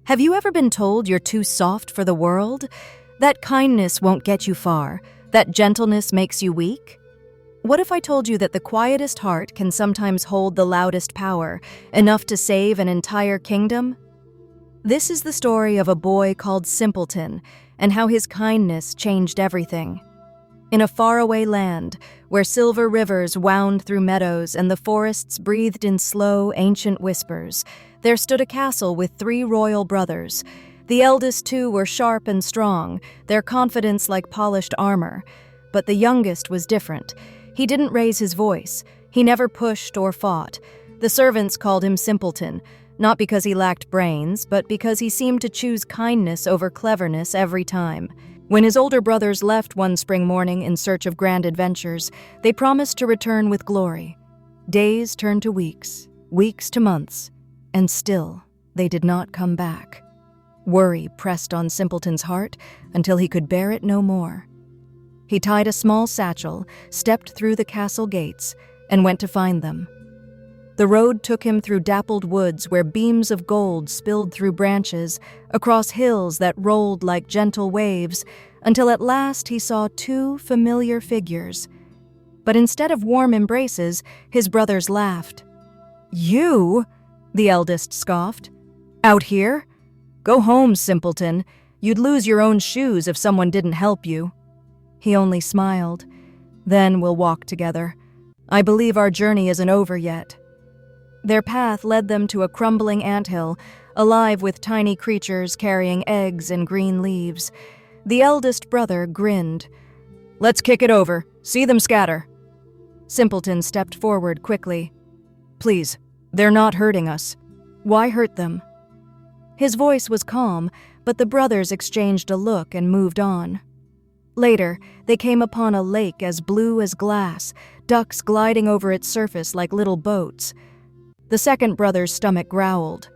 Have you ever been told you're too soft for the world? That kindness won't get you far. That gentleness makes you weak? What if I told you that the quietest heart can sometimes hold the loudest power, enough to save an entire kingdom? This is the story of a boy called Simpleton and how his kindness changed everything. In a faraway land, where silver rivers wound through meadows and the forests breathed in slow, ancient whispers, there stood a castle with 3 royal brothers. The eldest 2 were sharp and strong, their confidence like polished armor. But the youngest was different. He didn't raise his voice. He never pushed or fought. The servants called him Simpleton, not because he lacked brains, but because he seemed to choose kindness over cleverness every time. When his older brothers left one spring morning in search of grand adventures, they promised to return with glory. Days turned to weeks, weeks to months, and still they did not come back. Worry pressed on Simpleton's heart until he could bear it no more. He tied a small satchel, stepped through the castle gates, and went to find them. The road took him through dappled woods where beams of gold spilled through branches, across hills that rolled like gentle waves, until at last he saw 2 familiar figures. But instead of warm embraces, his brothers laughed. "You?" the eldest scoffed. "Out here? Go home, Simpleton. You'd lose your own shoes if someone didn't help you." He only smiled. "Then we'll walk together. I believe our journey isn't over yet." Their path led them to a crumbling anthill, alive with tiny creatures carrying eggs and green leaves. The eldest brother grinned. "Let's kick it over. See them scatter." Simpleton stepped forward quickly. "Please, they're not hurting us." "Why hurt them?" His voice was calm, but the brothers exchanged a look and moved on. Later, they came upon a lake as blue as glass, ducks gliding over its surface like little boats. The second brother's stomach growled.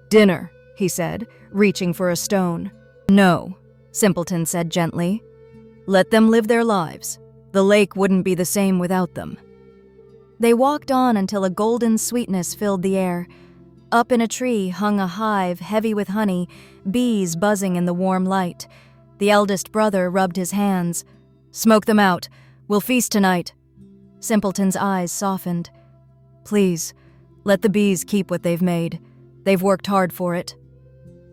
"Dinner," he said, reaching for a stone. "No," Simpleton said gently. "Let them live their lives. The lake wouldn't be the same without them." They walked on until a golden sweetness filled the air. Up in a tree hung a hive heavy with honey, bees buzzing in the warm light. The eldest brother rubbed his hands. "Smoke them out. We'll feast tonight." Simpleton's eyes softened. "Please, let the bees keep what they've made. They've worked hard for it."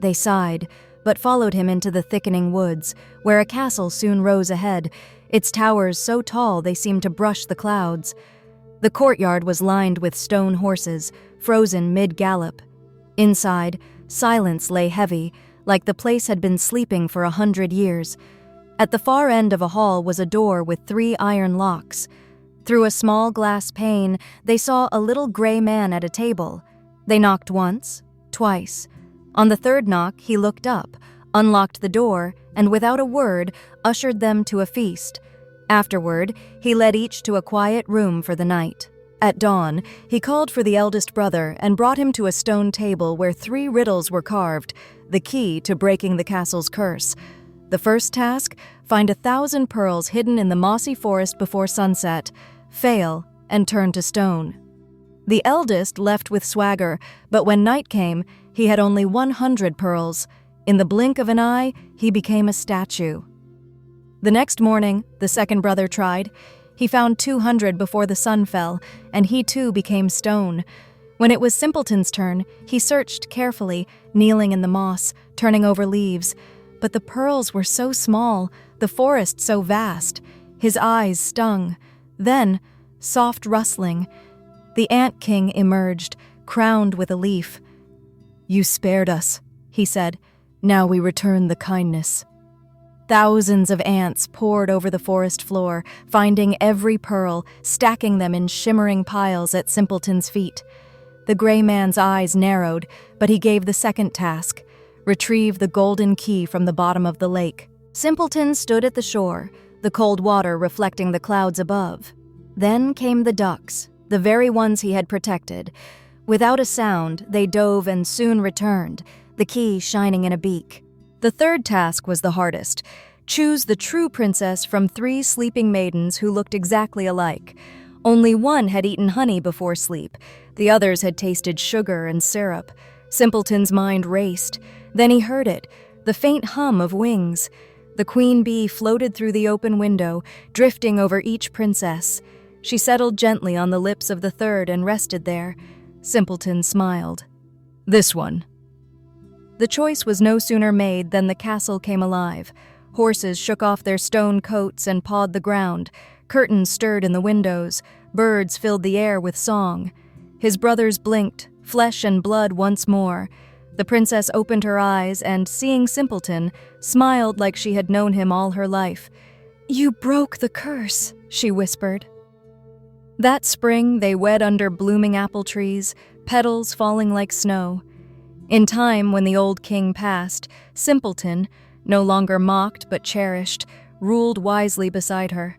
They sighed, but followed him into the thickening woods, where a castle soon rose ahead, its towers so tall they seemed to brush the clouds. The courtyard was lined with stone horses, frozen mid-gallop. Inside, silence lay heavy, like the place had been sleeping for 100 years. At the far end of a hall was a door with 3 iron locks. Through a small glass pane, they saw a little gray man at a table. They knocked once, twice. On the 3rd knock, he looked up, unlocked the door, and without a word, ushered them to a feast. Afterward, he led each to a quiet room for the night. At dawn, he called for the eldest brother and brought him to a stone table where 3 riddles were carved, the key to breaking the castle's curse. The first task, find 1,000 pearls hidden in the mossy forest before sunset. Fail, and turn to stone. The eldest left with swagger, but when night came, he had only 100 pearls. In the blink of an eye, he became a statue. The next morning, the second brother tried. He found 200 before the sun fell, and he too became stone. When it was Simpleton's turn, he searched carefully, kneeling in the moss, turning over leaves. But the pearls were so small, the forest so vast. His eyes stung. Then, soft rustling. The Ant King emerged, crowned with a leaf. "You spared us," he said. "Now we return the kindness." Thousands of ants poured over the forest floor, finding every pearl, stacking them in shimmering piles at Simpleton's feet. The gray man's eyes narrowed, but he gave the second task: retrieve the golden key from the bottom of the lake. Simpleton stood at the shore, the cold water reflecting the clouds above. Then came the ducks, the very ones he had protected. Without a sound, they dove and soon returned, the key shining in a beak. The third task was the hardest: choose the true princess from 3 sleeping maidens who looked exactly alike. Only one had eaten honey before sleep. The others had tasted sugar and syrup. Simpleton's mind raced. Then he heard it, the faint hum of wings. The queen bee floated through the open window, drifting over each princess. She settled gently on the lips of the third and rested there. Simpleton smiled. "This one." The choice was no sooner made than the castle came alive. Horses shook off their stone coats and pawed the ground. Curtains stirred in the windows. Birds filled the air with song. His brothers blinked, flesh and blood once more. The princess opened her eyes and, seeing Simpleton, smiled like she had known him all her life. "You broke the curse," she whispered. That spring they wed under blooming apple trees, petals falling like snow. In time, when the old king passed, Simpleton, no longer mocked but cherished, ruled wisely beside her.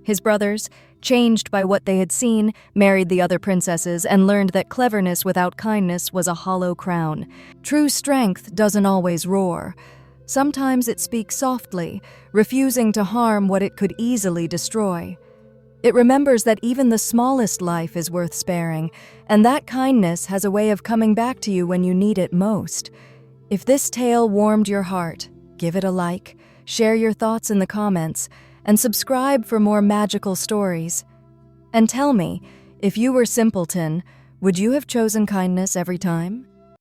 His brothers, changed by what they had seen, married the other princesses and learned that cleverness without kindness was a hollow crown. True strength doesn't always roar. Sometimes it speaks softly, refusing to harm what it could easily destroy. It remembers that even the smallest life is worth sparing, and that kindness has a way of coming back to you when you need it most. If this tale warmed your heart, give it a like, share your thoughts in the comments, and subscribe for more magical stories. And tell me, if you were Simpleton, would you have chosen kindness every time?